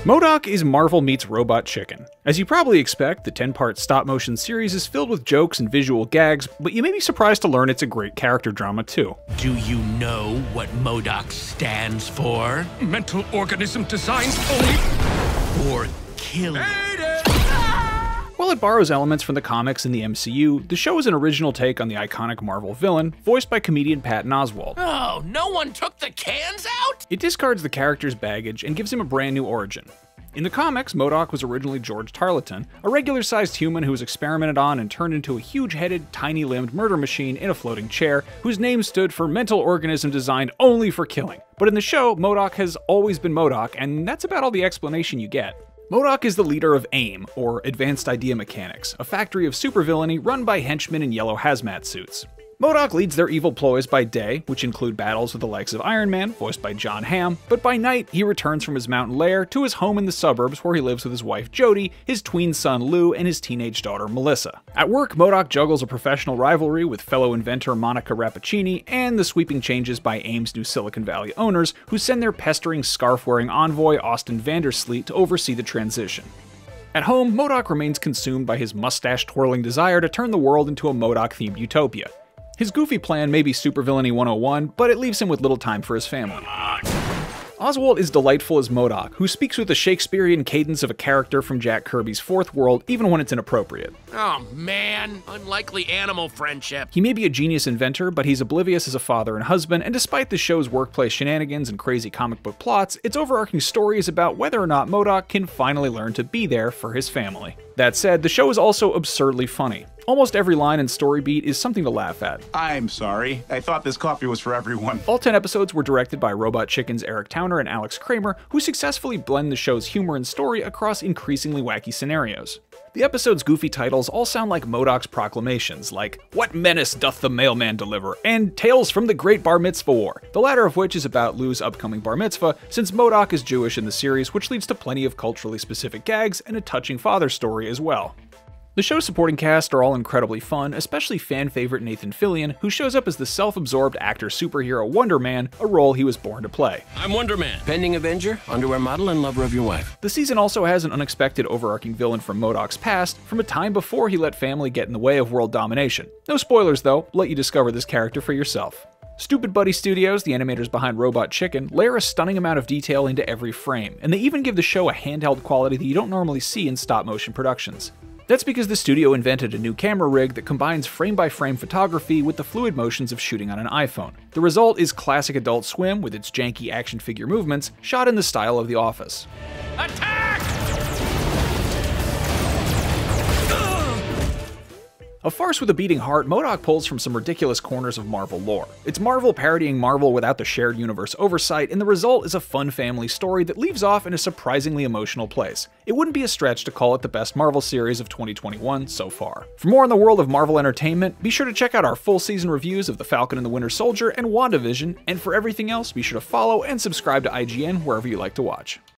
M.O.D.O.K is Marvel meets Robot Chicken. As you probably expect, the 10-part stop-motion series is filled with jokes and visual gags, but you may be surprised to learn it's a great character drama too. Do you know what M.O.D.O.K stands for? Mental Organism Designed Only. Or killing. While it borrows elements from the comics and the MCU, the show is an original take on the iconic Marvel villain, voiced by comedian Patton Oswalt. Oh, no one took the cans out? It discards the character's baggage and gives him a brand new origin. In the comics, M.O.D.O.K was originally George Tarleton, a regular-sized human who was experimented on and turned into a huge-headed, tiny-limbed murder machine in a floating chair, whose name stood for Mental Organism Designed Only for Killing. But in the show, M.O.D.O.K has always been M.O.D.O.K, and that's about all the explanation you get. M.O.D.O.K is the leader of A.I.M, or Advanced Idea Mechanics, a factory of supervillainy run by henchmen in yellow hazmat suits. M.O.D.O.K leads their evil ploys by day, which include battles with the likes of Iron Man, voiced by Jon Hamm, but by night, he returns from his mountain lair to his home in the suburbs where he lives with his wife Jodie, his tween son Lou, and his teenage daughter Melissa. At work, M.O.D.O.K juggles a professional rivalry with fellow inventor Monica Rappaccini and the sweeping changes by A.I.M's new Silicon Valley owners, who send their pestering, scarf-wearing envoy Ousted Sleet to oversee the transition. At home, M.O.D.O.K remains consumed by his mustache-twirling desire to turn the world into a M.O.D.O.K-themed utopia. His goofy plan may be supervillainy 101, but it leaves him with little time for his family. Oswalt is delightful as M.O.D.O.K, who speaks with the Shakespearean cadence of a character from Jack Kirby's Fourth World, even when it's inappropriate. Oh man, unlikely animal friendship. He may be a genius inventor, but he's oblivious as a father and husband, and despite the show's workplace shenanigans and crazy comic book plots, its overarching story is about whether or not M.O.D.O.K can finally learn to be there for his family. That said, the show is also absurdly funny. Almost every line and story beat is something to laugh at. I'm sorry. I thought this coffee was for everyone. All 10 episodes were directed by Robot Chicken's Eric Towner and Alex Kramer, who successfully blend the show's humor and story across increasingly wacky scenarios. The episode's goofy titles all sound like M.O.D.O.K's proclamations, like "What menace doth the mailman deliver?" and "Tales from the Great Bar Mitzvah War," the latter of which is about Lou's upcoming bar mitzvah, since M.O.D.O.K is Jewish in the series, which leads to plenty of culturally specific gags and a touching father story as well. The show's supporting cast are all incredibly fun, especially fan favorite Nathan Fillion, who shows up as the self-absorbed actor-superhero Wonder Man, a role he was born to play. I'm Wonder Man. Pending Avenger, underwear model, and lover of your wife. The season also has an unexpected overarching villain from M.O.D.O.K's past, from a time before he let family get in the way of world domination. No spoilers though, let you discover this character for yourself. Stupid Buddy Studios, the animators behind Robot Chicken, layer a stunning amount of detail into every frame, and they even give the show a handheld quality that you don't normally see in stop-motion productions. That's because the studio invented a new camera rig that combines frame-by-frame photography with the fluid motions of shooting on an iPhone. The result is classic Adult Swim with its janky action figure movements, shot in the style of The Office. Attack! A farce with a beating heart, M.O.D.O.K pulls from some ridiculous corners of Marvel lore. It's Marvel parodying Marvel without the shared universe oversight, and the result is a fun family story that leaves off in a surprisingly emotional place. It wouldn't be a stretch to call it the best Marvel series of 2021 so far. For more on the world of Marvel entertainment, be sure to check out our full season reviews of The Falcon and the Winter Soldier and WandaVision, and for everything else, be sure to follow and subscribe to IGN wherever you like to watch.